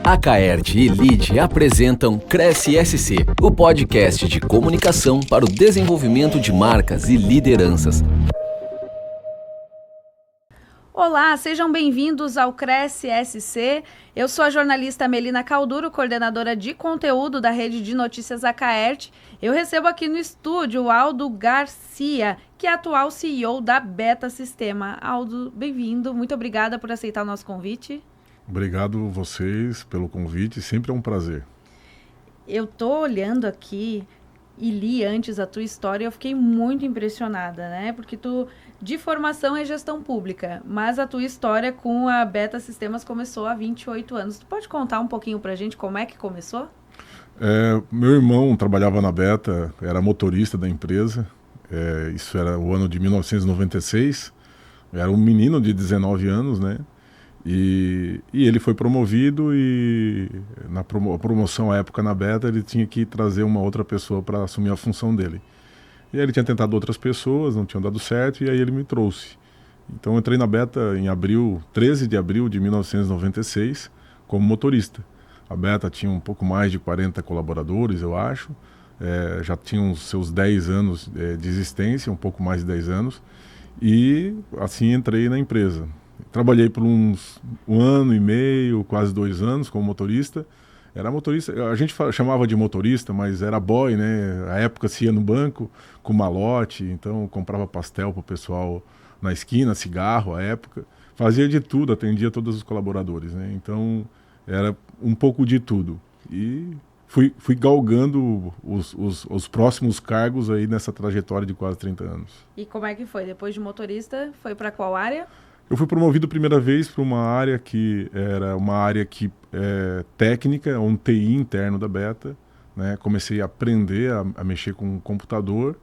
A Caerte e Lide apresentam Cresce SC, o podcast de comunicação para o desenvolvimento de marcas e lideranças. Olá, sejam bem-vindos ao Cresce SC. Eu sou a jornalista Melina Calduro, coordenadora de conteúdo da rede de notícias A Caerte. Eu recebo aqui no estúdio o Aldo Garcia, que é atual CEO da Beta Sistema. Aldo, bem-vindo. Muito obrigada por aceitar o nosso convite. Obrigado vocês pelo convite, sempre é um prazer. Eu tô olhando aqui e li antes a tua história e eu fiquei muito impressionada, né? Porque tu, de formação, é gestão pública, mas a tua história com a Beta Sistemas começou há 28 anos. Tu pode contar um pouquinho pra gente como é que começou? Meu irmão trabalhava na Beta, era motorista da empresa, isso era o ano de 1996, era um menino de 19 anos, né? E ele foi promovido e na promoção à época na Beta ele tinha que trazer uma outra pessoa para assumir a função dele. E aí ele tinha tentado outras pessoas, não tinham dado certo, e aí ele me trouxe. Então eu entrei na Beta em 13 de abril de 1996 como motorista. A Beta tinha um pouco mais de 40 colaboradores, eu acho, já tinha os seus 10 anos de existência, um pouco mais de 10 anos, e assim entrei na empresa. Trabalhei por um ano e meio, quase 2 anos como motorista. Era motorista, a gente chamava de motorista, mas era boy, né? A época se ia no banco com malote, então comprava pastel para o pessoal na esquina, cigarro à época. Fazia de tudo, atendia todos os colaboradores, né? Então era um pouco de tudo. E fui galgando os próximos cargos aí nessa trajetória de quase 30 anos. E como é que foi? Depois de motorista, foi para qual área? Eu fui promovido a primeira vez para uma área que era uma área técnica, um TI interno da Beta, né? Comecei a aprender a mexer com o computador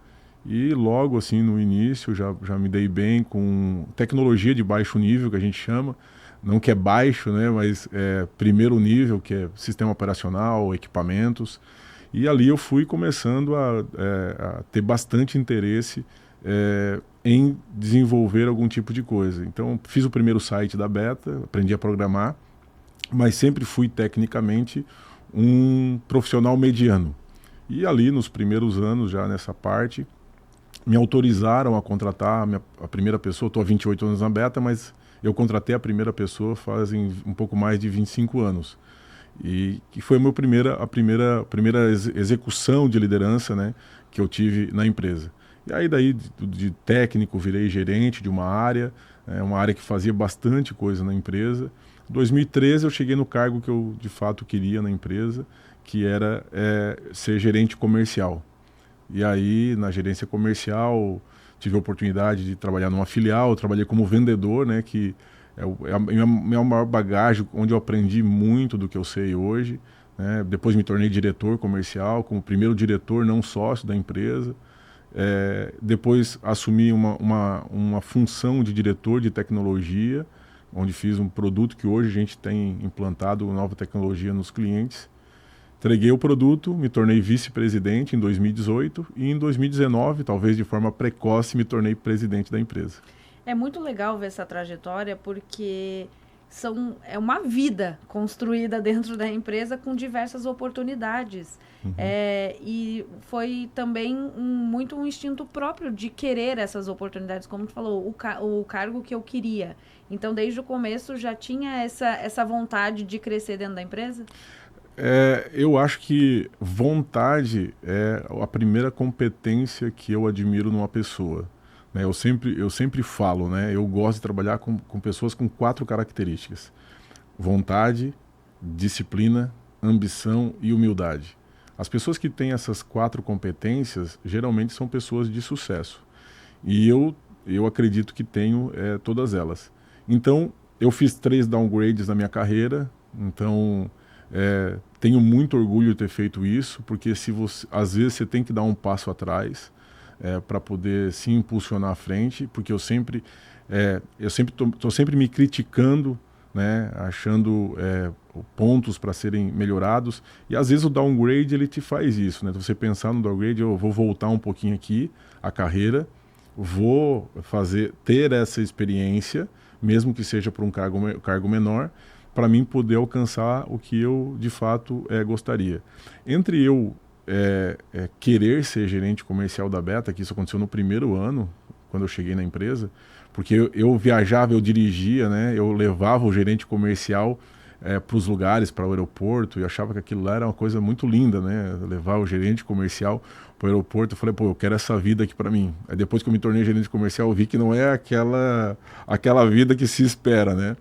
e logo assim no início já me dei bem com tecnologia de baixo nível, que a gente chama, não que é baixo, né? Mas primeiro nível, que é sistema operacional, equipamentos, e ali eu fui começando a ter bastante interesse em desenvolver algum tipo de coisa. Então, fiz o primeiro site da Beta, aprendi a programar, mas sempre fui tecnicamente um profissional mediano. E ali, nos primeiros anos, já nessa parte, me autorizaram a contratar a primeira pessoa. Estou há 28 anos na Beta, mas eu contratei a primeira pessoa fazem um pouco mais de 25 anos. E que foi a primeira execução de liderança, né, que eu tive na empresa. E aí daí de técnico virei gerente de uma área que fazia bastante coisa na empresa. Em 2013 eu cheguei no cargo que eu de fato queria na empresa, que era ser gerente comercial. E aí na gerência comercial tive a oportunidade de trabalhar numa filial, trabalhei como vendedor, né, que é a minha maior bagagem, onde eu aprendi muito do que eu sei hoje, né? Depois me tornei diretor comercial, como primeiro diretor não sócio da empresa. Depois assumi uma função de diretor de tecnologia, onde fiz um produto que hoje a gente tem implantado nova tecnologia nos clientes. Entreguei o produto, me tornei vice-presidente em 2018 e em 2019, talvez de forma precoce, me tornei presidente da empresa. É muito legal ver essa trajetória porque é uma vida construída dentro da empresa com diversas oportunidades. Uhum. E foi também muito um instinto próprio de querer essas oportunidades, como tu falou, o cargo que eu queria. Então, desde o começo, já tinha essa vontade de crescer dentro da empresa? Eu acho que vontade é a primeira competência que eu admiro numa pessoa. Eu sempre falo, né? Eu gosto de trabalhar com pessoas com 4 características: vontade, disciplina, ambição e humildade. As pessoas que têm essas 4 competências geralmente são pessoas de sucesso. E eu acredito que tenho todas elas. Então, eu fiz 3 downgrades na minha carreira, então tenho muito orgulho de ter feito isso, porque às vezes você tem que dar um passo atrás para poder se impulsionar à frente, porque eu sempre estou sempre me criticando, né, achando pontos para serem melhorados, e às vezes o downgrade ele te faz isso, né? Você pensar no downgrade, eu vou voltar um pouquinho aqui a carreira, vou ter essa experiência, mesmo que seja por um cargo menor, para mim poder alcançar o que eu de fato gostaria. Entre eu querer ser gerente comercial da Beta, que isso aconteceu no primeiro ano, quando eu cheguei na empresa, porque eu viajava, eu dirigia, né? Eu levava o gerente comercial para os lugares, para o aeroporto, e achava que aquilo lá era uma coisa muito linda, né? Levar o gerente comercial para o aeroporto, eu falei, pô, eu quero essa vida aqui para mim. Aí depois que eu me tornei gerente comercial, eu vi que não é aquela vida que se espera, né?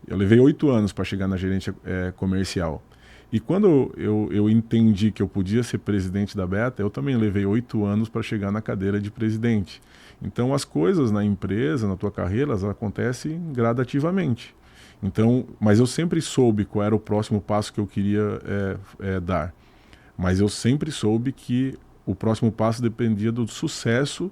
Eu levei 8 anos para chegar na gerente comercial. E quando eu entendi que eu podia ser presidente da Beta, eu também levei 8 anos para chegar na cadeira de presidente. Então, as coisas na empresa, na tua carreira, elas acontecem gradativamente. Então, mas eu sempre soube qual era o próximo passo que eu queria dar. Mas eu sempre soube que o próximo passo dependia do sucesso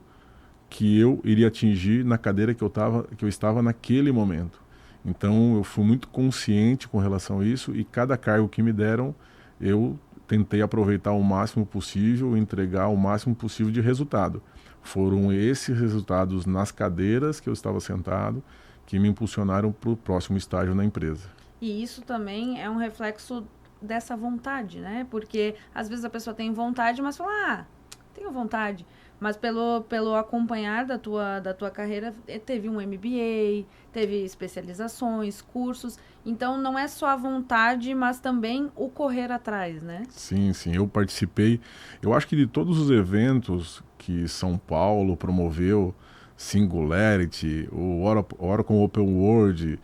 que eu iria atingir na cadeira que eu estava naquele momento. Então, eu fui muito consciente com relação a isso e cada cargo que me deram, eu tentei aproveitar o máximo possível, entregar o máximo possível de resultado. Foram esses resultados nas cadeiras que eu estava sentado que me impulsionaram para o próximo estágio na empresa. E isso também é um reflexo dessa vontade, né? Porque às vezes a pessoa tem vontade, mas fala, tenho vontade. Mas pelo acompanhar da tua carreira, teve um MBA, teve especializações, cursos. Então, não é só a vontade, mas também o correr atrás, né? Sim, eu participei. Eu acho que de todos os eventos que São Paulo promoveu, Singularity, o Oracle Open World,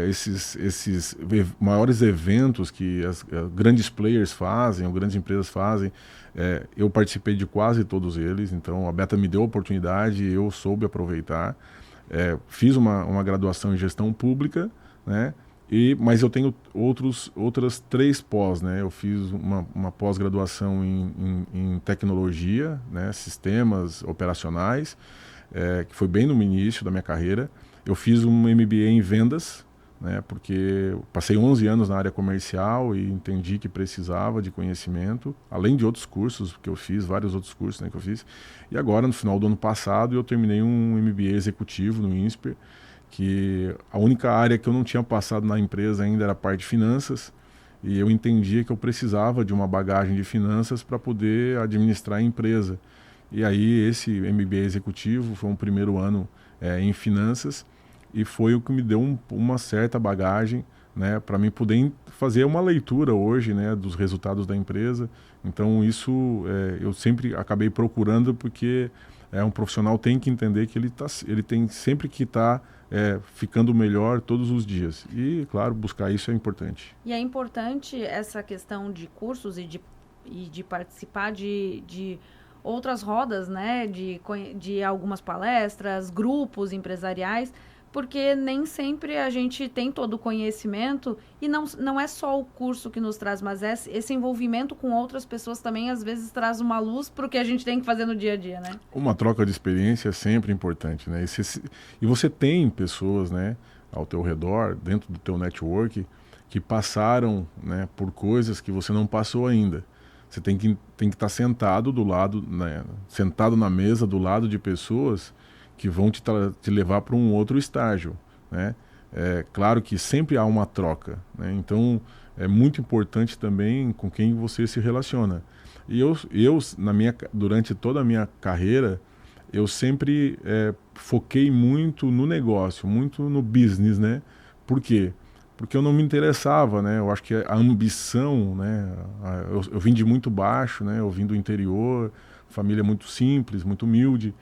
esses maiores eventos que as grandes players fazem, ou grandes empresas fazem, eu participei de quase todos eles, então a Beta me deu a oportunidade, eu soube aproveitar. Fiz uma graduação em gestão pública, né? Mas eu tenho outras 3 pós, né? Eu fiz uma pós-graduação em tecnologia, né? Sistemas operacionais, que foi bem no início da minha carreira. Eu fiz um MBA em vendas, né? Porque eu passei 11 anos na área comercial e entendi que precisava de conhecimento, além de outros cursos que eu fiz, vários outros cursos, né, que eu fiz. E agora, no final do ano passado, eu terminei um MBA executivo no INSPER, que a única área que eu não tinha passado na empresa ainda era a parte de finanças, e eu entendia que eu precisava de uma bagagem de finanças para poder administrar a empresa. E aí esse MBA executivo foi um primeiro ano em finanças, e foi o que me deu uma certa bagagem, né, para mim poder fazer uma leitura hoje, né, dos resultados da empresa. Então isso eu sempre acabei procurando, porque um profissional tem que entender que ele tem sempre que estar ficando melhor todos os dias. E, claro, buscar isso é importante. E é importante essa questão de cursos e de participar de outras rodas, né? De algumas palestras, grupos empresariais, porque nem sempre a gente tem todo o conhecimento e não é só o curso que nos traz, mas esse envolvimento com outras pessoas também às vezes traz uma luz para o que a gente tem que fazer no dia a dia, né? Uma troca de experiência é sempre importante, né? E você tem pessoas, né, ao teu redor, dentro do teu network, que passaram, né, por coisas que você não passou ainda. Você tem que estar sentado do lado, né, sentado na mesa do lado de pessoas que vão te levar para um outro estágio, né? Claro que sempre há uma troca, né? Então é muito importante também com quem você se relaciona. E eu durante toda a minha carreira, eu sempre foquei muito no negócio, muito no business, né? Por quê? Porque eu não me interessava, né? Eu acho que a ambição, né? Eu vim de muito baixo, né? Eu vim do interior, família muito simples, muito humilde,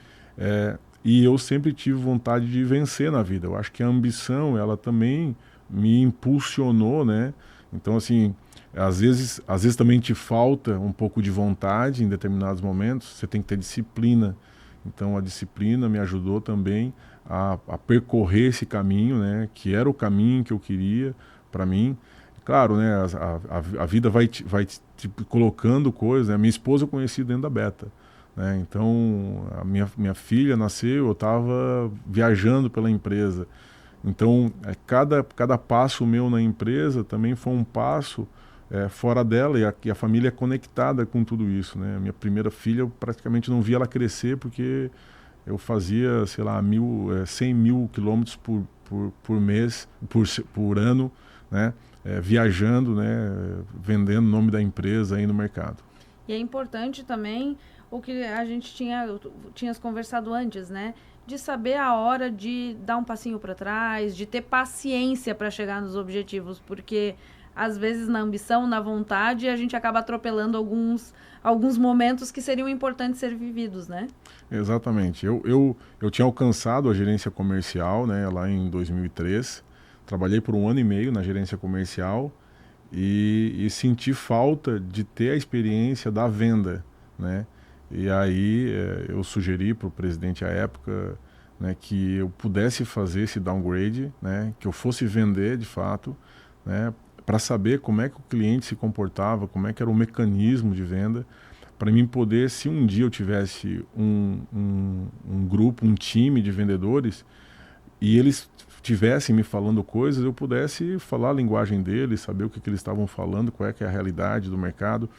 e eu sempre tive vontade de vencer na vida. Eu acho que a ambição, ela também me impulsionou, né? Então, assim, às vezes também te falta um pouco de vontade em determinados momentos, você tem que ter disciplina. Então, a disciplina me ajudou também a percorrer esse caminho, né? Que era o caminho que eu queria para mim. Claro, né? A vida vai te colocando coisas, né? Minha esposa eu conheci dentro da Beta, né? Então, a minha filha nasceu, eu estava viajando pela empresa. Então, cada passo meu na empresa também foi um passo fora dela, e a família é conectada com tudo isso, né? Minha primeira filha, eu praticamente não via ela crescer, porque eu fazia, sei lá, 100 mil quilômetros por mês, por ano, né, viajando, né, vendendo o nome da empresa aí no mercado. E é importante também o que a gente tinha conversado antes, né? De saber a hora de dar um passinho para trás, de ter paciência para chegar nos objetivos, porque às vezes na ambição, na vontade, a gente acaba atropelando alguns momentos que seriam importantes ser vividos, né? Exatamente. Eu tinha alcançado a gerência comercial, né, lá em 2003. Trabalhei por 1 ano e meio na gerência comercial e senti falta de ter a experiência da venda, né? E aí eu sugeri para o presidente à época, né, que eu pudesse fazer esse downgrade, né, que eu fosse vender de fato, né, para saber como é que o cliente se comportava, como é que era o mecanismo de venda, para mim poder, se um dia eu tivesse um grupo, um time de vendedores, e eles estivessem me falando coisas, eu pudesse falar a linguagem deles, saber o que eles estavam falando, qual é que é a realidade do mercado.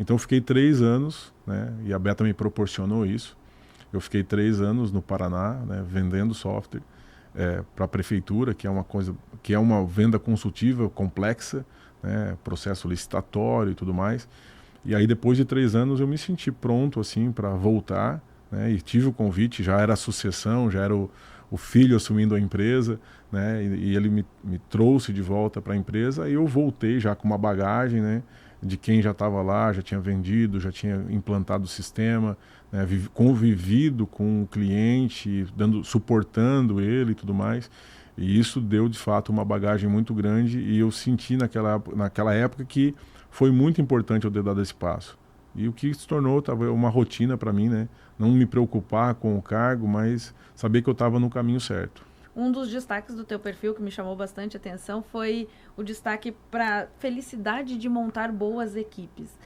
Então eu fiquei 3 anos, né, e a Beta me proporcionou isso. Eu fiquei 3 anos no Paraná, né, vendendo software para a prefeitura, que é uma venda consultiva complexa, né, processo licitatório e tudo mais. E aí depois de 3 anos eu me senti pronto assim para voltar, né, e tive o convite, já era a sucessão, já era o filho assumindo a empresa, né, e ele me trouxe de volta para a empresa, e eu voltei já com uma bagagem, né, de quem já estava lá, já tinha vendido, já tinha implantado o sistema, né, convivido com o cliente, suportando ele e tudo mais. E isso deu, de fato, uma bagagem muito grande, e eu senti naquela época que foi muito importante eu ter dado esse passo. E o que se tornou uma rotina para mim, né? Não me preocupar com o cargo, mas saber que eu estava no caminho certo. Um dos destaques do teu perfil que me chamou bastante atenção foi o destaque para felicidade de montar boas equipes.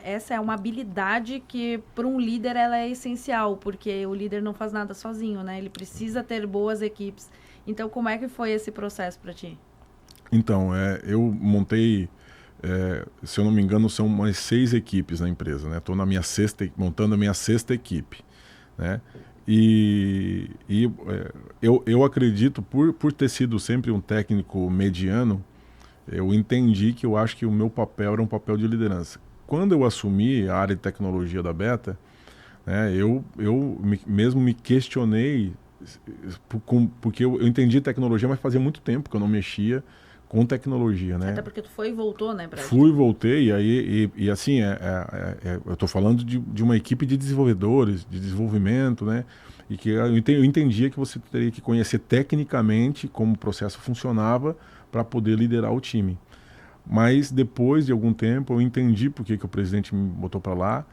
Essa é uma habilidade que para um líder ela é essencial, porque o líder não faz nada sozinho, né? Ele precisa ter boas equipes. Então, como é que foi esse processo para ti? Então, eu montei, se eu não me engano, são umas 6 equipes na empresa, né? Estou montando a minha 6ª equipe, né? E eu acredito, por ter sido sempre um técnico mediano, eu entendi que eu acho que o meu papel era um papel de liderança. Quando eu assumi a área de tecnologia da Beta, né, eu mesmo me questionei, porque eu entendi tecnologia, mas fazia muito tempo que eu não mexia com tecnologia, né? Até porque tu foi e voltou, né? Voltei, e aí, e assim, eu estou falando de uma equipe de desenvolvedores, de desenvolvimento, né? E que eu entendia que você teria que conhecer tecnicamente como o processo funcionava para poder liderar o time. Mas depois de algum tempo eu entendi por que o presidente me botou para lá,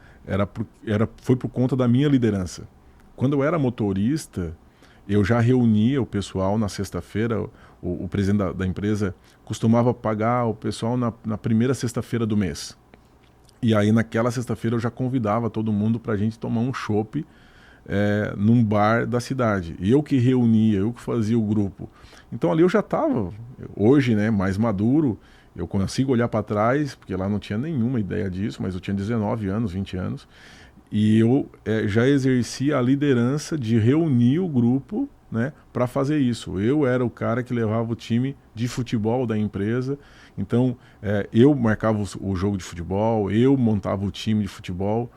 foi por conta da minha liderança. Quando eu era motorista, eu já reunia o pessoal na sexta-feira. O presidente da empresa costumava pagar o pessoal na primeira sexta-feira do mês. E aí naquela sexta-feira eu já convidava todo mundo para a gente tomar um chopp num bar da cidade. E eu que reunia, eu que fazia o grupo. Então ali eu já estava, hoje, né, mais maduro, eu consigo olhar para trás, porque lá não tinha nenhuma ideia disso, mas eu tinha 19 anos, 20 anos, e eu já exercia a liderança de reunir o grupo, né, para fazer isso. Eu era o cara que levava o time de futebol da empresa, então eu marcava o jogo de futebol, eu montava o time de futebol,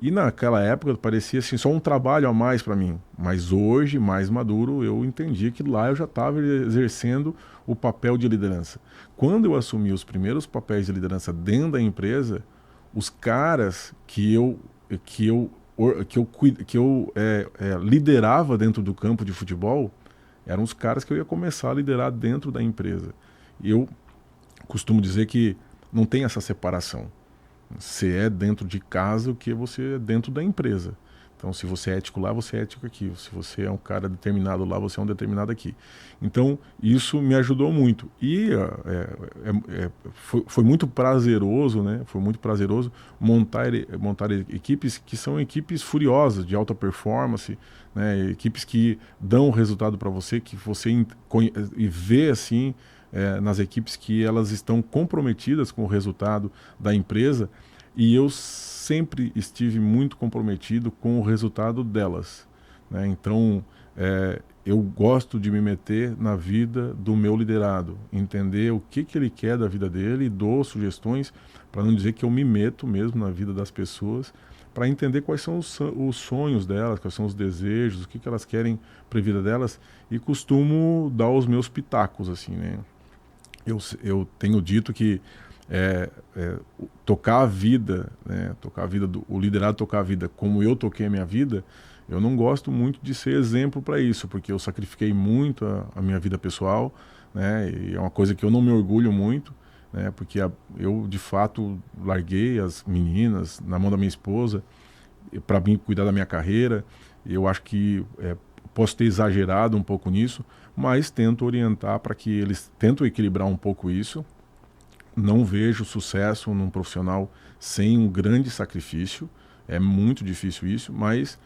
e naquela época parecia assim, só um trabalho a mais para mim, mas hoje, mais maduro, eu entendi que lá eu já estava exercendo o papel de liderança. Quando eu assumi os primeiros papéis de liderança dentro da empresa, os caras que eu liderava dentro do campo de futebol eram os caras que eu ia começar a liderar dentro da empresa. E eu costumo dizer que não tem essa separação. Você é dentro de casa o que você é dentro da empresa. Então, se você é ético lá, você é ético aqui. Se você é um cara determinado lá, você é um determinado aqui. Então, isso me ajudou muito. E foi muito prazeroso, né? Foi muito prazeroso montar equipes que são equipes furiosas, de alta performance, né? Equipes que dão resultado para você, que você vê assim, nas equipes que elas estão comprometidas com o resultado da empresa, e eu sempre estive muito comprometido com o resultado delas, né? Então, eu gosto de me meter na vida do meu liderado, entender o que ele quer da vida dele e dou sugestões, para não dizer que eu me meto mesmo na vida das pessoas, para entender quais são os sonhos delas, quais são os desejos, o que elas querem para a vida delas, e costumo dar os meus pitacos, assim, né? Eu tenho dito que tocar a vida, né? O liderado tocar a vida como eu toquei a minha vida, eu não gosto muito de ser exemplo para isso, porque eu sacrifiquei muito a minha vida pessoal, né? E é uma coisa que eu não me orgulho muito, né? Porque eu, de fato, larguei as meninas na mão da minha esposa para mim cuidar da minha carreira. Eu acho que posso ter exagerado um pouco nisso, mas tento orientar para que eles tentam equilibrar um pouco isso. Não vejo sucesso num profissional sem um grande sacrifício. É muito difícil isso, mas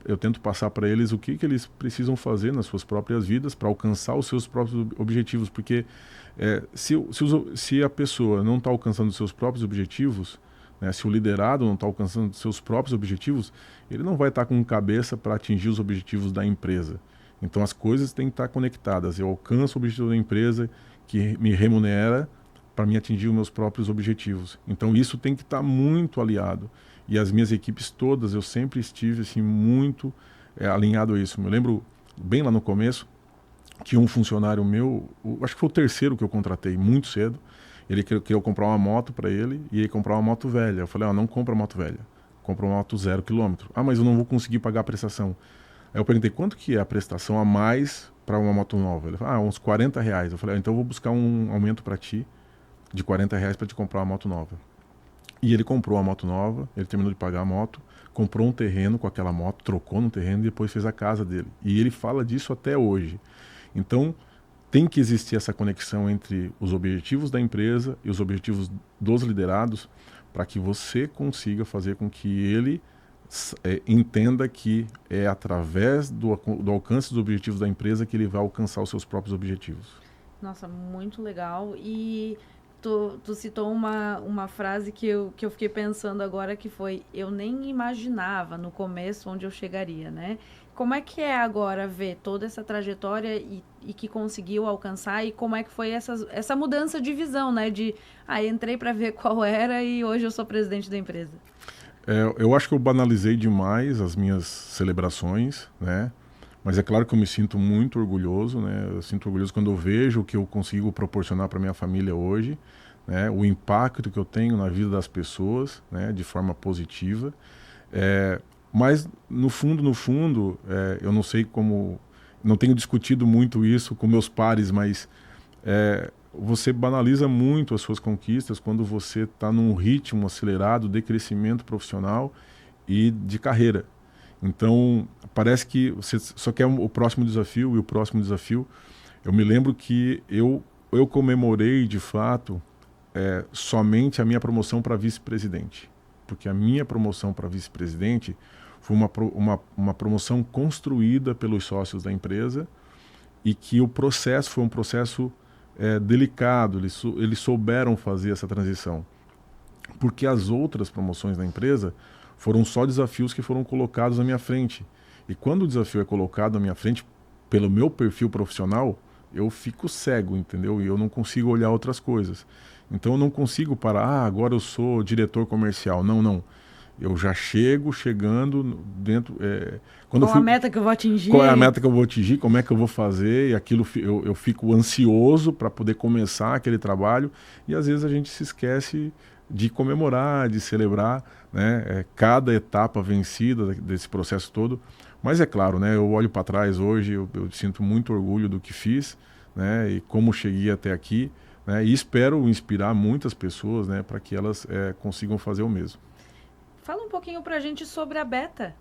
eu tento passar para eles o que eles precisam fazer nas suas próprias vidas para alcançar os seus próprios objetivos, porque se a pessoa não está alcançando os seus próprios objetivos, né, se o liderado não está alcançando os seus próprios objetivos, ele não vai estar com cabeça para atingir os objetivos da empresa. Então as coisas têm que estar conectadas. Eu alcanço o objetivo da empresa que me remunera para me atingir os meus próprios objetivos. Então isso tem que estar muito aliado. E as minhas equipes todas, eu sempre estive assim, muito alinhado a isso. Eu me lembro bem lá no começo que um funcionário meu, acho que foi o terceiro que eu contratei muito cedo, ele queria comprar uma moto para ele e ele comprar uma moto velha. Eu falei, não compra moto velha, compra uma moto 0 km. Mas eu não vou conseguir pagar a prestação. Aí eu perguntei, quanto que é a prestação a mais para uma moto nova? Ele falou, uns R$40. Eu falei, então eu vou buscar um aumento para ti de R$40 para te comprar uma moto nova. E ele comprou a moto nova, ele terminou de pagar a moto, comprou um terreno com aquela moto, trocou no terreno e depois fez a casa dele. E ele fala disso até hoje. Então, tem que existir essa conexão entre os objetivos da empresa e os objetivos dos liderados para que você consiga fazer com que ele entenda que é através do alcance dos objetivos da empresa que ele vai alcançar os seus próprios objetivos. Nossa, muito legal. E tu citou uma frase que eu fiquei pensando agora, que foi: eu nem imaginava no começo onde eu chegaria, né? Como é que é agora ver toda essa trajetória e que conseguiu alcançar, e como é que foi essa mudança de visão, né? Entrei para ver qual era e hoje eu sou presidente da empresa. Eu acho que eu banalizei demais as minhas celebrações, né? Mas é claro que eu me sinto muito orgulhoso, né? Eu sinto orgulhoso quando eu vejo o que eu consigo proporcionar para minha família hoje, né? O impacto que eu tenho na vida das pessoas, né? De forma positiva. Mas no fundo, eu não sei como, não tenho discutido muito isso com meus pares, mas você banaliza muito as suas conquistas quando você está num ritmo acelerado de crescimento profissional e de carreira. Então, parece que você só quer o próximo desafio e o próximo desafio. Eu me lembro que eu comemorei, de fato, somente a minha promoção para vice-presidente. Porque a minha promoção para vice-presidente foi uma promoção construída pelos sócios da empresa e que o processo foi um processo delicado. Eles souberam fazer essa transição. Porque as outras promoções da empresa foram só desafios que foram colocados à minha frente. E quando o desafio é colocado à minha frente, pelo meu perfil profissional, eu fico cego, entendeu? E eu não consigo olhar outras coisas. Então eu não consigo parar, agora eu sou diretor comercial. Não. Eu já chegando dentro... Qual a meta que eu vou atingir? Qual é a meta que eu vou atingir, como é que eu vou fazer, e aquilo eu fico ansioso para poder começar aquele trabalho, e às vezes a gente se esquece de comemorar, de celebrar, né, cada etapa vencida desse processo todo. Mas é claro, né, eu olho para trás hoje, eu sinto muito orgulho do que fiz, né, e como cheguei até aqui, né, e espero inspirar muitas pessoas, né, para que elas consigam fazer o mesmo. Fala um pouquinho para a gente sobre a Beta.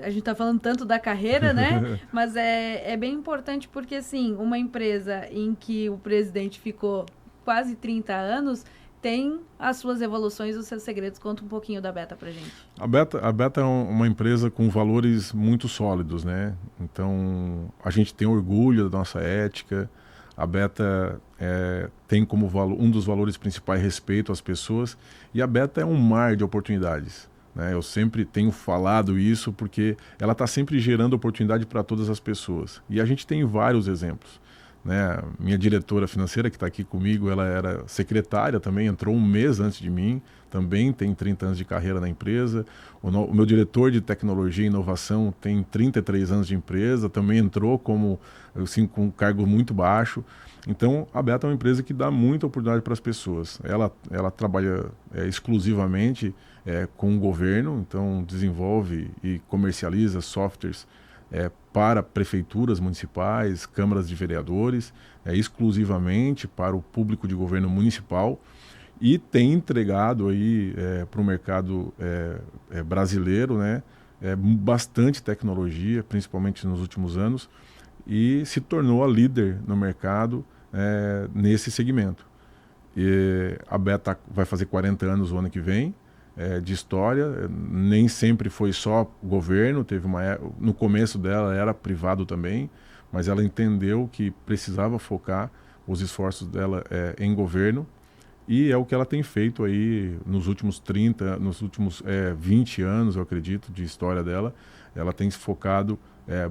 A gente está falando tanto da carreira, né? Mas é bem importante porque, assim, uma empresa em que o presidente ficou quase 30 anos... tem as suas evoluções, os seus segredos. Conta um pouquinho da Beta pra gente. A Beta é uma empresa com valores muito sólidos, né? Então, a gente tem orgulho da nossa ética. A Beta tem como um dos valores principais respeito às pessoas. E a Beta é um mar de oportunidades, né? Eu sempre tenho falado isso porque ela está sempre gerando oportunidade para todas as pessoas. E a gente tem vários exemplos, né? Minha diretora financeira, que está aqui comigo, ela era secretária também, entrou um mês antes de mim, também tem 30 anos de carreira na empresa. O meu diretor de tecnologia e inovação tem 33 anos de empresa, também entrou como, assim, com um cargo muito baixo. Então, a Beta é uma empresa que dá muita oportunidade para as pessoas. Ela trabalha exclusivamente com o governo, então desenvolve e comercializa softwares para prefeituras municipais, câmaras de vereadores, exclusivamente para o público de governo municipal, e tem entregado aí para o mercado brasileiro, né, bastante tecnologia, principalmente nos últimos anos, e se tornou a líder no mercado nesse segmento. E a Beta vai fazer 40 anos o ano que vem, de história. Nem sempre foi só governo, no começo dela era privado também, mas ela entendeu que precisava focar os esforços dela em governo, e é o que ela tem feito aí nos últimos 20 anos, eu acredito, de história dela. Ela tem se focado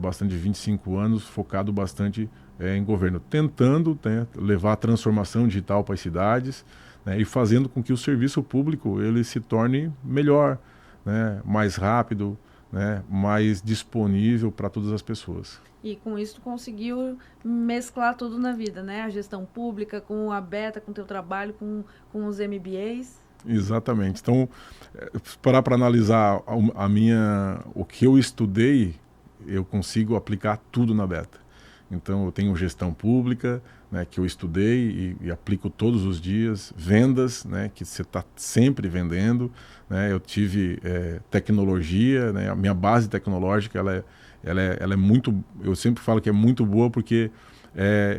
bastante, 25 anos, focado bastante em governo, tentando, né, levar a transformação digital para as cidades, né, e fazendo com que o serviço público ele se torne melhor, né, mais rápido, né, mais disponível para todas as pessoas. E com isso tu conseguiu mesclar tudo na vida, né? A gestão pública com a Beta, com o teu trabalho, com os MBAs. Exatamente. Então, parar para analisar o que eu estudei, eu consigo aplicar tudo na Beta. Então, eu tenho gestão pública, né, que eu estudei e aplico todos os dias, vendas, né, que você está sempre vendendo, né, eu tive tecnologia, né, a minha base tecnológica ela é muito, eu sempre falo que é muito boa porque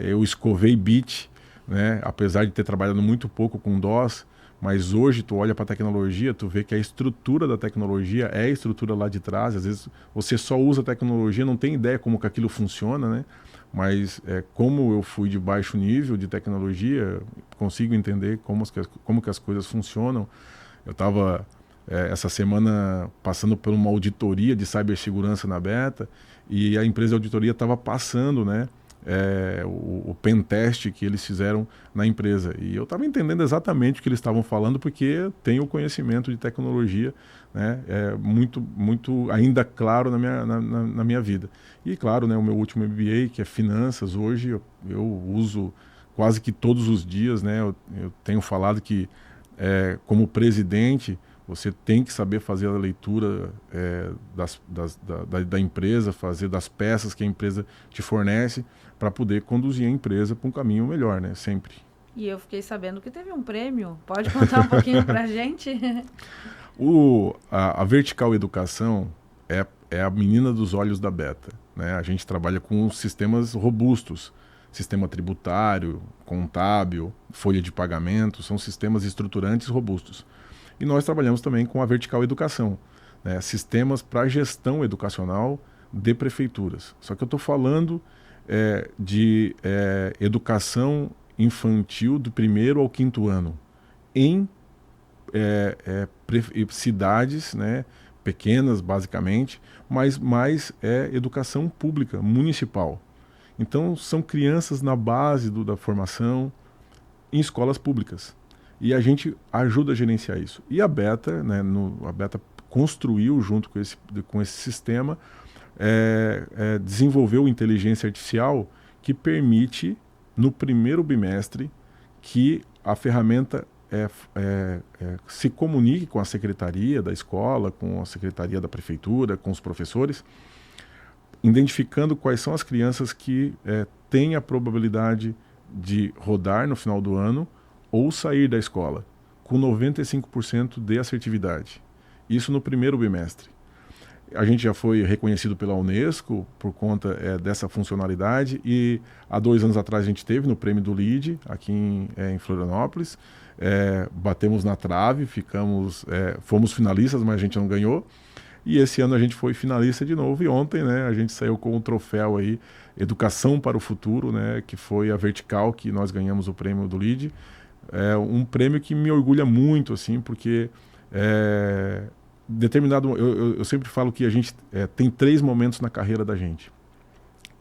eu escovei bit, né, apesar de ter trabalhado muito pouco com DOS, mas hoje tu olha para a tecnologia, tu vê que a estrutura da tecnologia é a estrutura lá de trás. Às vezes você só usa a tecnologia, não tem ideia como que aquilo funciona, né? Mas como eu fui de baixo nível de tecnologia, consigo entender como que as coisas funcionam. Eu estava essa semana passando por uma auditoria de cibersegurança na Beta, e a empresa de auditoria estava passando, né, o pentest que eles fizeram na empresa. E eu estava entendendo exatamente o que eles estavam falando, porque tenho conhecimento de tecnologia, né, muito ainda claro na minha vida. E claro, né, o meu último MBA, que é finanças, hoje eu uso quase que todos os dias, né, eu tenho falado que como presidente você tem que saber fazer a leitura da empresa, fazer das peças que a empresa te fornece, para poder conduzir a empresa para um caminho melhor, né? Sempre. E eu fiquei sabendo que teve um prêmio. Pode contar um pouquinho para a gente? A Vertical Educação é a menina dos olhos da Beta, né? A gente trabalha com sistemas robustos, sistema tributário, contábil, folha de pagamento, são sistemas estruturantes robustos. E nós trabalhamos também com a Vertical Educação, né? Sistemas para gestão educacional de prefeituras. Só que eu estou falando de educação infantil do 1º ao 5º ano em cidades, né, pequenas basicamente, mas mais educação pública, municipal. Então são crianças na base da formação em escolas públicas. E a gente ajuda a gerenciar isso. E a Beta, né, a Beta construiu junto com esse sistema, desenvolveu inteligência artificial que permite, no 1º bimestre, que a ferramenta se comunique com a secretaria da escola, com a secretaria da prefeitura, com os professores, identificando quais são as crianças que têm a probabilidade de rodar no final do ano ou sair da escola, com 95% de assertividade. Isso no 1º bimestre. A gente já foi reconhecido pela Unesco por conta dessa funcionalidade, e há 2 anos atrás a gente teve no prêmio do LEAD, aqui em Florianópolis. Batemos na trave, fomos finalistas, mas a gente não ganhou. E esse ano a gente foi finalista de novo, e ontem, né, a gente saiu com o troféu aí, Educação para o Futuro, né, que foi a Vertical, que nós ganhamos o prêmio do LEAD. Um prêmio que me orgulha muito, assim, porque eu sempre falo que a gente tem 3 momentos na carreira da gente.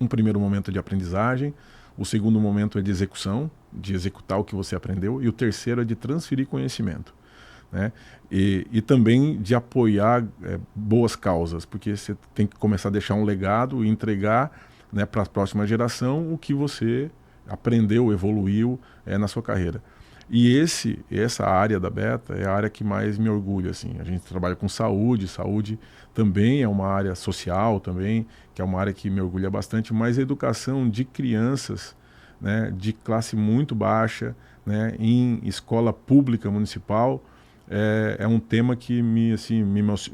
Um primeiro momento é de aprendizagem, o segundo momento é de execução, de executar o que você aprendeu, e o terceiro é de transferir conhecimento, né? E também de apoiar boas causas, porque você tem que começar a deixar um legado e entregar, né, para a próxima geração o que você aprendeu, evoluiu na sua carreira. E essa área da Beta é a área que mais me orgulha, assim. A gente trabalha com saúde também é uma área social também, que é uma área que me orgulha bastante, mas a educação de crianças, né, de classe muito baixa, né, em escola pública municipal, é um tema que me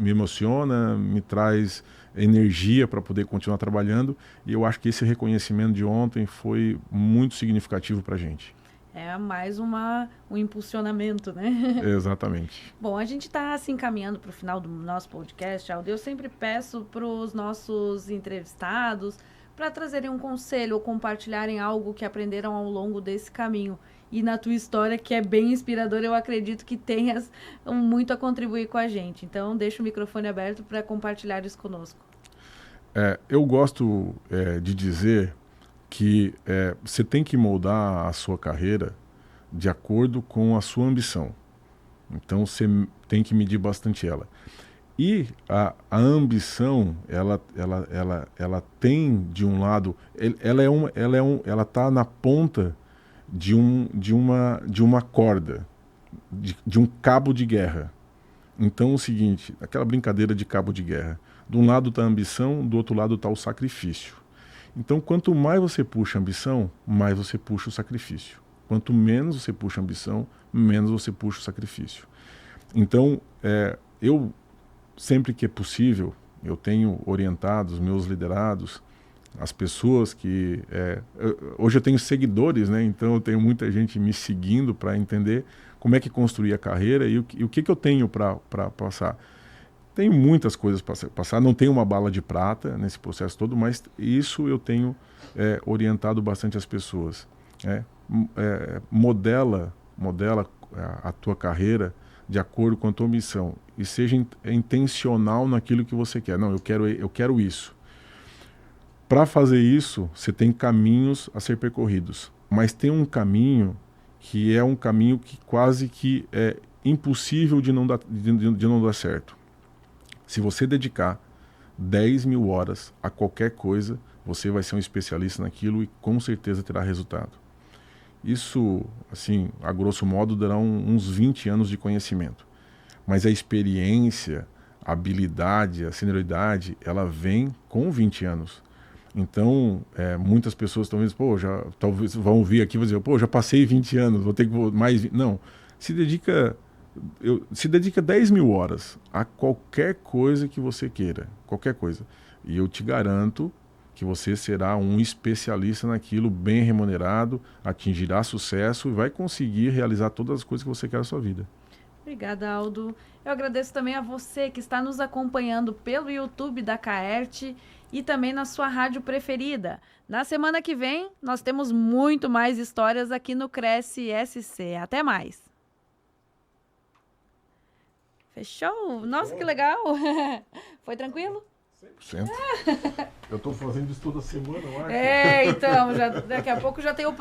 emociona, me traz energia para poder continuar trabalhando, e eu acho que esse reconhecimento de ontem foi muito significativo para a gente. É mais um impulsionamento, né? Exatamente. Bom, a gente está se encaminhando para o final do nosso podcast, Aldo. Eu sempre peço para os nossos entrevistados para trazerem um conselho ou compartilharem algo que aprenderam ao longo desse caminho. E na tua história, que é bem inspiradora, eu acredito que tenhas muito a contribuir com a gente. Então, deixa o microfone aberto para compartilhar isso conosco. Eu gosto de dizer que você tem que moldar a sua carreira de acordo com a sua ambição. Então, você tem que medir bastante ela. E a ambição, ela tem, de um lado, ela está na ponta de uma corda, de um cabo de guerra. Então, é o seguinte, aquela brincadeira de cabo de guerra. De um lado está a ambição, do outro lado está o sacrifício. Então, quanto mais você puxa a ambição, mais você puxa o sacrifício. Quanto menos você puxa a ambição, menos você puxa o sacrifício. Então, eu, sempre que é possível, eu tenho orientado os meus liderados, as pessoas que... hoje eu tenho seguidores, né? Então eu tenho muita gente me seguindo para entender como é que construir a carreira e o que eu tenho para passar. Tem muitas coisas para passar, não tem uma bala de prata nesse processo todo, mas isso eu tenho orientado bastante as pessoas. Modela a tua carreira de acordo com a tua missão e seja intencional naquilo que você quer. Não, eu quero isso. Para fazer isso, você tem caminhos a ser percorridos, mas tem um caminho que é um caminho que quase que é impossível de não dar certo. Se você dedicar 10.000 horas a qualquer coisa, você vai ser um especialista naquilo e com certeza terá resultado. Isso, assim, a grosso modo, dará uns 20 anos de conhecimento. Mas a experiência, a habilidade, a senioridade, ela vem com 20 anos. Então, muitas pessoas talvez vão vir aqui e vão dizer, já passei 20 anos, vou ter que mais... Não, se dedica 10.000 horas a qualquer coisa que você queira, qualquer coisa. E eu te garanto que você será um especialista naquilo, bem remunerado, atingirá sucesso e vai conseguir realizar todas as coisas que você quer na sua vida. Obrigada, Aldo. Eu agradeço também a você que está nos acompanhando pelo YouTube da Caert e também na sua rádio preferida. Na semana que vem, nós temos muito mais histórias aqui no Cresce SC. Até mais! Fechou? Nossa, que legal! Foi tranquilo? 100%. Eu estou fazendo isso toda semana, eu acho. Então, daqui a pouco já tem o